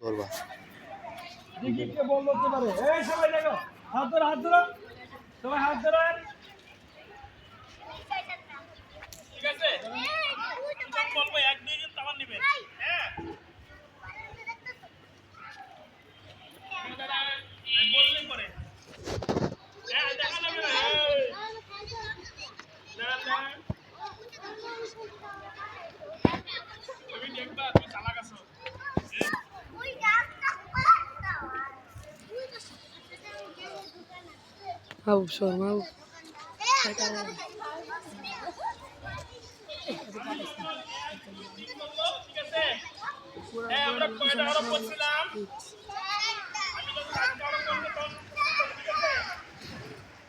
ধরবা দেখি কে বল করতে পারে। এই সবাই দেখো, হাত ধরো, হাত ধরো, সবাই হাত ধরেন। ঠিক আছে, বলবো এক দুই দিন তামান নেবেন। হ্যাঁ বললেই পরে। হ্যাঁ দেখা যাবে না। তুমি দেখবা, তুমি চালাক আছো। হাউ শর্মা আমরা কয়টা আরো করছিলাম? আমি যখন আজকে আরো করবো তখন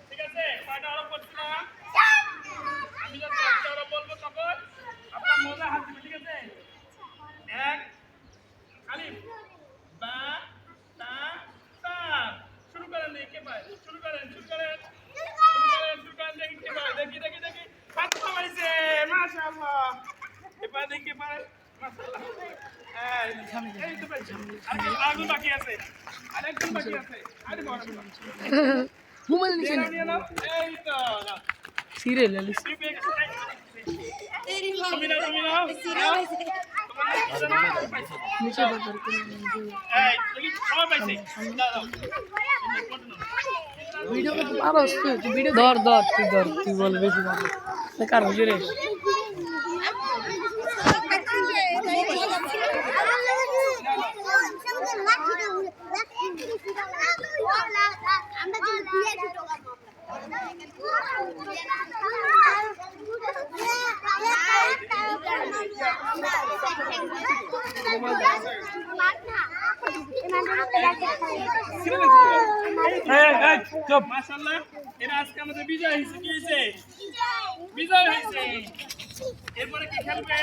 ঠিক আছে, কয়টা আরো করছিলাম? আমি যখন আজকে আরো বলবো তখন আপনার মজা হাত দিবে। ঠিক আছে, এক আলিফ বা তা তা শুরু করেন। দেখি কে পায়, শুরু করেন, শুরু করেন, শুরু করেন। দেখি কে পায়, দেখি দেখি দেখি পাঁচটা পাইছে, মাশাআল্লাহ। এবার দেখি কে পায়, মাশাআল্লাহ। এই তো পাইছে, আরেকজন বাকি আছে, আরেকজন বাকি আছে। আরে বড় মোবাইল নিচে নিয়ে নাও। এই তো সিরিয়াল আলিস তুমি নাও, তুমি নাও। নিচে বাজার করে এই দেখি সবাই পাইছে, দাও দাও। ভিডিও করতে পারোস তুই ভিডিও ধর ধর তুই বল বেশি ভালো কার হুজুরে মাশাআল্লাহ, এরা আজকে আমাদের বিজয় হয়েছে। কি হয়েছে? বিজয় হয়েছে। এরপরে কি খেলবে?